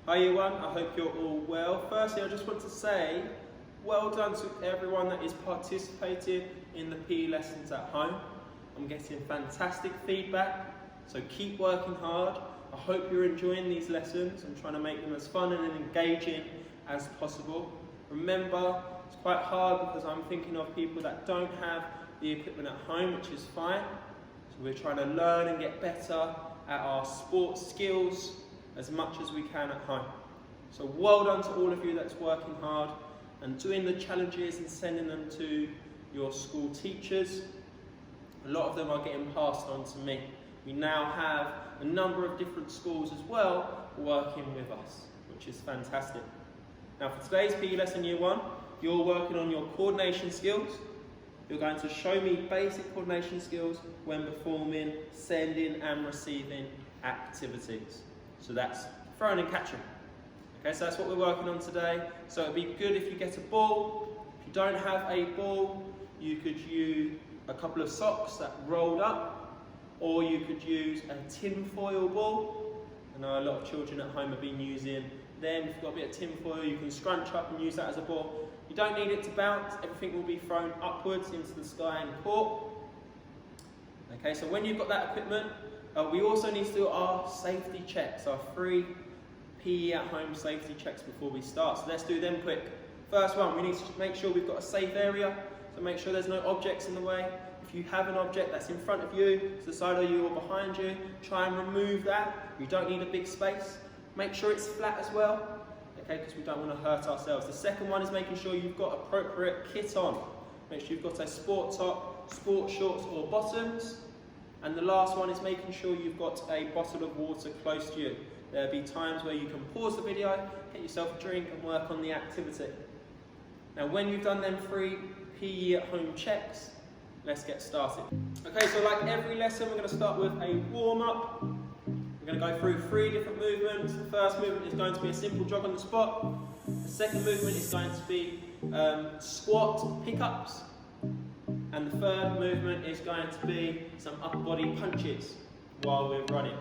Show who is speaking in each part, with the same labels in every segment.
Speaker 1: Hi everyone, I hope you're all well. Firstly, I just want to say well done to everyone that is participating in the PE lessons at home. I'm getting fantastic feedback, so keep working hard. I hope you're enjoying these lessons. I'm trying to make them as fun and engaging as possible. Remember, it's quite hard because I'm thinking of people that don't have the equipment at home, which is fine. So we're trying to learn and get better at our sports skills as much as we can at home. So well done to all of you that's working hard and doing the challenges and sending them to your school teachers. A lot of them are getting passed on to me. We now have a number of different schools as well working with us, which is fantastic. Now for today's PE lesson year 1, you're working on your coordination skills. You're going to show me basic coordination skills when performing, sending and receiving activities. So that's throwing and catching. Okay, so that's what we're working on today. So it'd be good if you get a ball. If you don't have a ball, you could use a couple of socks that rolled up, or you could use a tin foil ball. I know a lot of children at home have been using them. If you've got a bit of tin foil, you can scrunch up and use that as a ball. You don't need it to bounce. Everything will be thrown upwards into the sky and caught. Okay, so when you've got that equipment, we also need to do our safety checks, our 3 PE at home safety checks before we start. So let's do them quick. First one, we need to make sure we've got a safe area. So make sure there's no objects in the way. If you have an object that's in front of you, to the side of you or behind you, try and remove that. You don't need a big space. Make sure it's flat as well, okay, because we don't want to hurt ourselves. The second one is making sure you've got appropriate kit on. Make sure you've got a sport top, sport shorts or bottoms. And the last one is making sure you've got a bottle of water close to you. There'll be times where you can pause the video, get yourself a drink and work on the activity. Now when you've done them 3 PE at home checks, let's get started. Okay, so like every lesson, we're going to start with a warm-up. We're going to go through 3 different movements. The first movement is going to be a simple jog on the spot. The second movement is going to be squat pickups. And the third movement is going to be some upper body punches while we're running.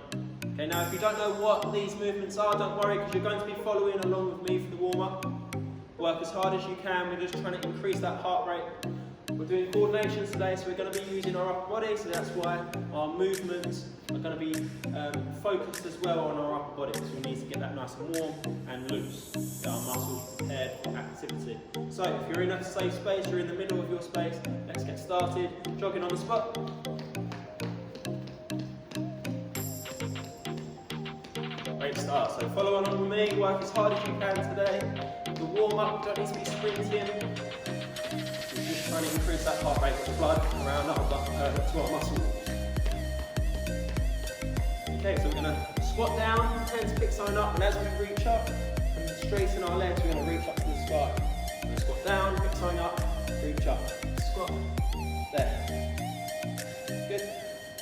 Speaker 1: Okay, now if you don't know what these movements are, don't worry, because you're going to be following along with me for the warm-up. Work as hard as you can. We're just trying to increase that heart rate. We're doing coordination today, so we're going to be using our upper body, so that's why our movements are going to be focused as well on our upper body. So we need to get that nice and warm and loose, get our muscles prepared for activity. So if you're in a safe space, you're in the middle of your space, let's get started. Jogging on the spot. Great start. So follow along with me, work as hard as you can today. The warm-up, don't need to be sprinting. Trying to increase that heart rate of blood around to our muscles. Okay, so we're going to squat down, turn to pick something up, and as we reach up and straighten our legs, we're going to reach up to the sky. So squat down, pick something up, reach up, squat, there. Good.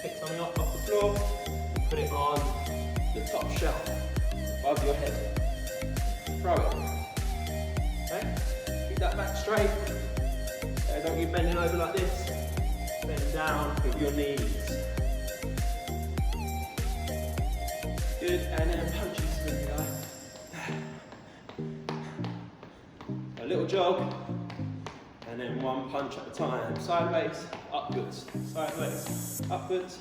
Speaker 1: Pick something up off the floor, and put it on the top shelf above your head. Throw it. Okay? Keep that back straight. Don't keep bending over like this. Bend down with your knees. Good, and then punches with the guy. A little jog, and then 1 punch at a time. Sideways, upwards, sideways, upwards.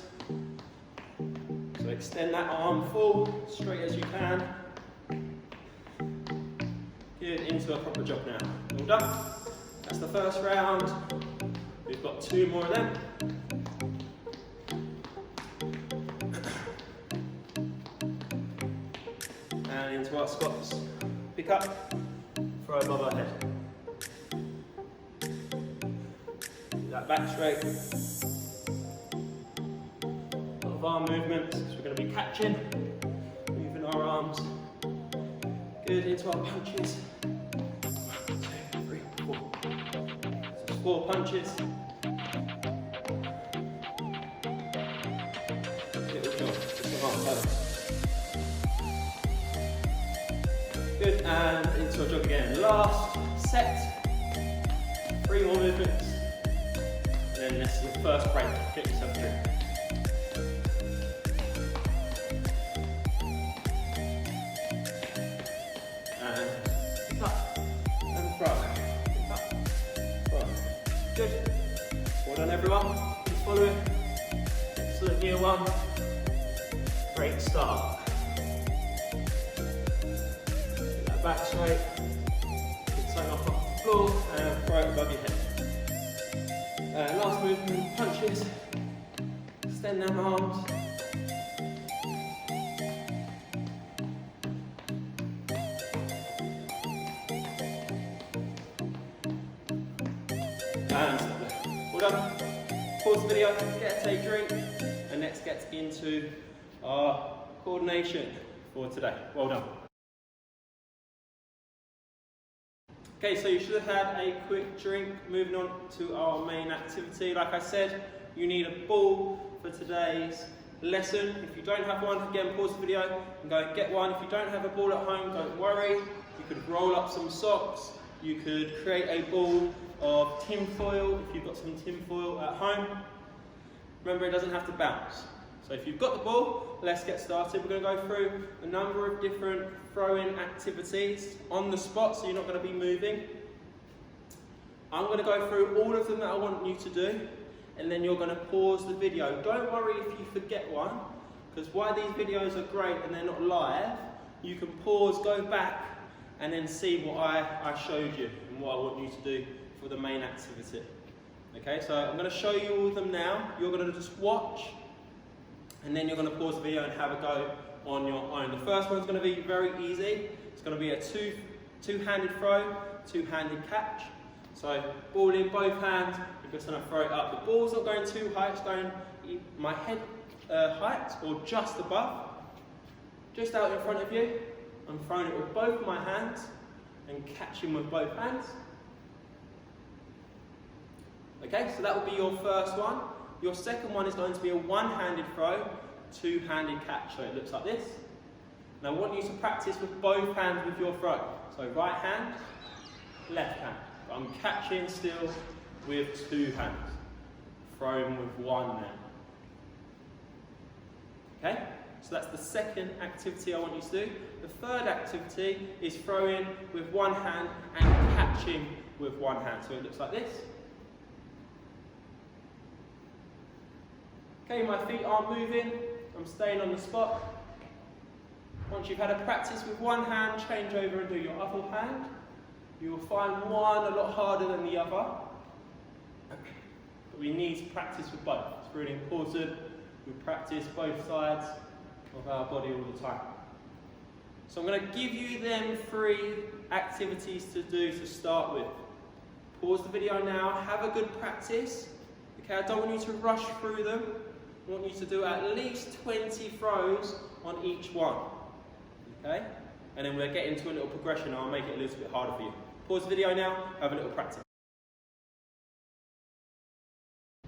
Speaker 1: So extend that arm full, straight as you can. Good, into a proper jog now. All done. That's the first round. We've got 2 more of them. And into our squats. Pick up, throw above our head. Keep that back straight. A lot of arm movements, so we're going to be catching, moving our arms. Good, into our punches. 4 punches. Little jog, just the arm balance. Good, and into a jog again. Last set. 3 more movements. And then this is the first break. Get yourself a drink. Good. Well done everyone. Keep following. Excellent year one. Great start. Get that back straight. Get something off the floor and throw it above your head. Last movement, punches. Extend them arms. And stop there. Well done. Pause the video, get a drink, and let's get into our coordination for today. Well done. Okay, so you should have had a quick drink. Moving on to our main activity. Like I said, you need a ball for today's lesson. If you don't have one, again, pause the video and go and get one. If you don't have a ball at home, don't worry. You could roll up some socks. You could create a ball of tin foil if you've got some tin foil at home. Remember, it doesn't have to bounce. So if you've got the ball, let's get started. We're going to go through a number of different throw-in activities on the spot, so you're not going to be moving. I'm going to go through all of them that I want you to do, and then you're going to pause the video. Don't worry if you forget one, because why these videos are great and they're not live, you can pause, go back, and then see what I showed you and what I want you to do for the main activity. Okay, so I'm going to show you all of them now. You're going to just watch, and then you're going to pause the video and have a go on your own. The first one's going to be very easy. It's going to be a two-handed throw, two-handed catch. So ball in both hands, you're just going to throw it up. The ball's not going too high, it's going my head height or just above. Just out in front of you. I'm throwing it with both my hands and catching with both hands. Okay, so that will be your first one. Your second one is going to be a one-handed throw, two-handed catch. So it looks like this. And I want you to practice with both hands with your throw. So right hand, left hand. But I'm catching still with two hands. Throwing with one now. Okay, so that's the second activity I want you to do. The third activity is throwing with one hand and catching with one hand. So it looks like this. Okay, my feet aren't moving, I'm staying on the spot. Once you've had a practice with one hand, change over and do your other hand. You will find one a lot harder than the other. But we need to practice with both. It's really important. We practice both sides of our body all the time. So I'm going to give you them 3 activities to do to start with. Pause the video now, have a good practice. Okay, I don't want you to rush through them. I want you to do at least 20 throws on each one. Okay? And then we'll get into a little progression. I'll make it a little bit harder for you. Pause the video now, have a little practice.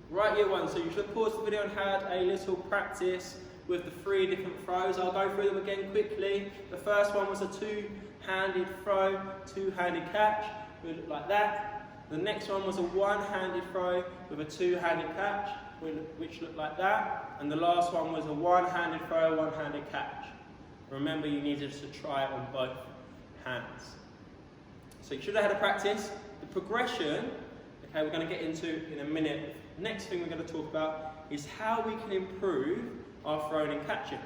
Speaker 1: Right, year one, so you should pause the video and had a little practice with the 3 different throws. I'll go through them again quickly. The first one was a two-handed throw, two-handed catch. It would look like that. The next one was a one-handed throw with a two-handed catch, which looked like that. And the last one was a one-handed throw, one-handed catch. Remember, you needed to try it on both hands. So you should have had a practice. The progression, okay, we're going to get into in a minute. The next thing we're going to talk about is how we can improve our throwing and catching.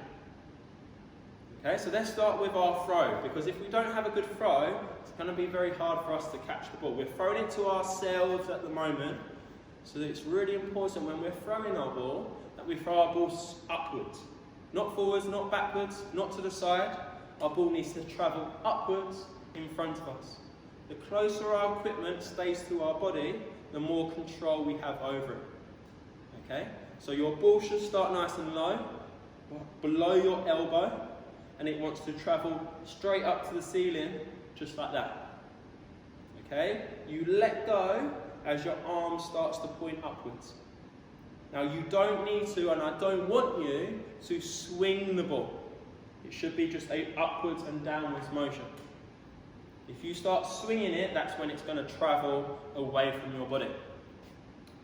Speaker 1: Okay, so let's start with our throw, because if we don't have a good throw, it's going to be very hard for us to catch the ball. We're throwing it to ourselves at the moment, so it's really important when we're throwing our ball that we throw our balls upwards. Not forwards, not backwards, not to the side. Our ball needs to travel upwards in front of us. The closer our equipment stays to our body, the more control we have over it. Okay? So your ball should start nice and low, below your elbow, and it wants to travel straight up to the ceiling, just like that. Okay? You let go as your arm starts to point upwards. Now you don't need to, and I don't want you to swing the ball. It should be just a upwards and downwards motion. If you start swinging it, that's when it's going to travel away from your body.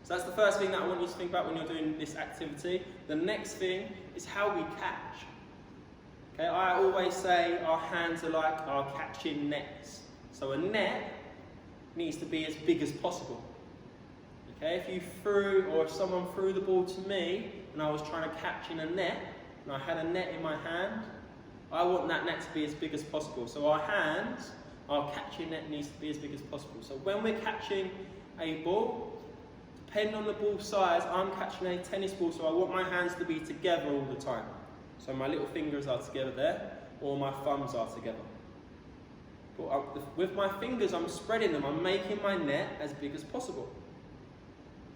Speaker 1: So that's the first thing that I want you to think about when you're doing this activity. The next thing is how we catch. Okay, I always say our hands are like our catching nets. So a net needs to be as big as possible. Okay, if you threw, or if someone threw the ball to me and I was trying to catch in a net, and I had a net in my hand, I want that net to be as big as possible. So our hands, our catching net needs to be as big as possible. So when we're catching a ball, depending on the ball size, I'm catching a tennis ball, so I want my hands to be together all the time. So my little fingers are together there, or my thumbs are together. But with my fingers, I'm spreading them, I'm making my net as big as possible.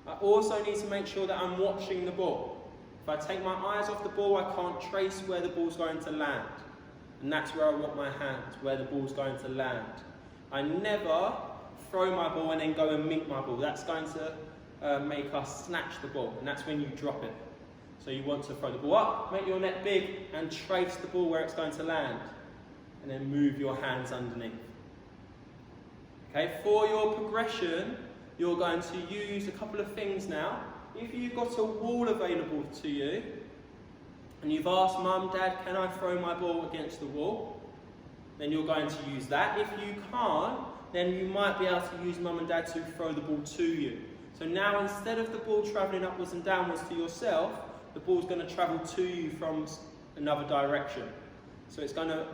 Speaker 1: I also need to make sure that I'm watching the ball. If I take my eyes off the ball, I can't trace where the ball's going to land. And that's where I want my hands, where the ball's going to land. I never throw my ball and then go and mink my ball. That's going to make us snatch the ball, and that's when you drop it. So you want to throw the ball up, make your net big, and trace the ball where it's going to land. And then move your hands underneath. Okay, for your progression, you're going to use a couple of things now. If you've got a wall available to you, and you've asked Mum, Dad, can I throw my ball against the wall? Then you're going to use that. If you can't, then you might be able to use Mum and Dad to throw the ball to you. So now instead of the ball travelling upwards and downwards to yourself, the ball's going to travel to you from another direction. So it's going to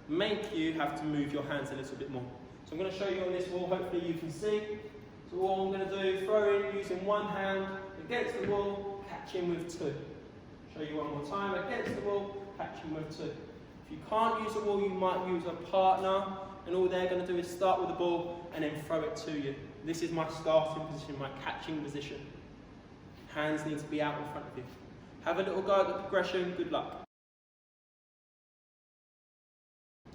Speaker 1: make you have to move your hands a little bit more. So I'm going to show you on this wall, hopefully you can see. So all I'm going to do, throw in using one hand against the wall, catching with two. Show you one more time, against the wall, catching with two. If you can't use a wall, you might use a partner, and all they're going to do is start with the ball and then throw it to you. This is my starting position, my catching position. Hands need to be out in front of you. Have a little go at the progression, good luck.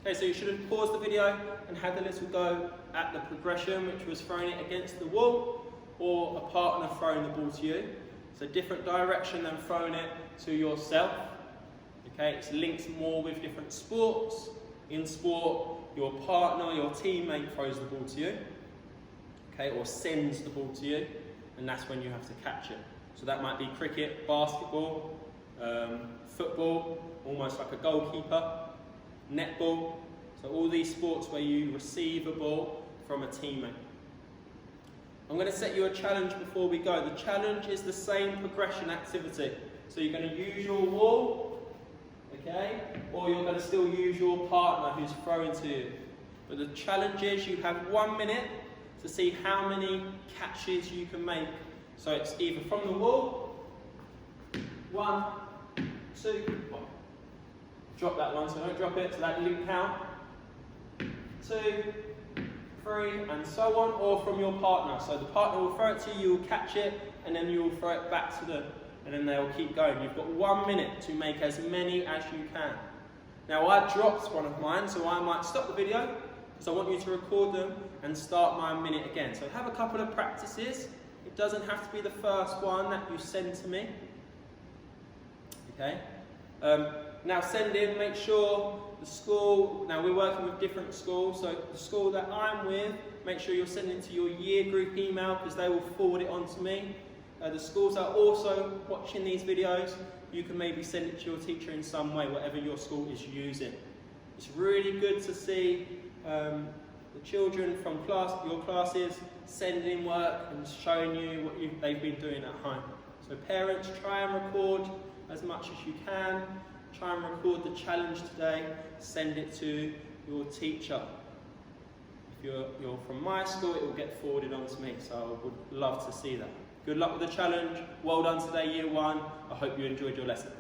Speaker 1: Okay, so you should have paused the video and had a little go at the progression, which was throwing it against the wall, or a partner throwing the ball to you. It's a different direction than throwing it to yourself. Okay, it's linked more with different sports. In sport, your partner, your teammate throws the ball to you, okay, or sends the ball to you, and that's when you have to catch it. So that might be cricket, basketball, football, almost like a goalkeeper, netball. So all these sports where you receive a ball from a teammate. I'm going to set you a challenge before we go. The challenge is the same progression activity. So you're going to use your wall, okay, or you're going to still use your partner who's throwing to you. But the challenge is you have 1 minute to see how many catches you can make. So it's either from the wall, 1, 2, 1. Drop that one, so don't drop it, so that didn't count. 2, 3, and so on, or from your partner. So the partner will throw it to you, you'll catch it, and then you'll throw it back to them, and then they'll keep going. You've got 1 minute to make as many as you can. Now I dropped one of mine, so I might stop the video, because I want you to record them and start my minute again. So have a couple of practices. It doesn't have to be the first one that you send to me. Okay? Now send in, make sure the school, now we're working with different schools, so the school that I'm with, make sure you're sending it to your year group email because they will forward it on to me. The schools that are also watching these videos, you can maybe send it to your teacher in some way, whatever your school is using. It's really good to see the children from your classes sending in work and showing you what they've been doing at home. So parents, try and record as much as you can. Try and record the challenge today, send it to your teacher. If you're from my school, it will get forwarded on to me, so I would love to see that. Good luck with the challenge. Well done today, year 1. I hope you enjoyed your lesson.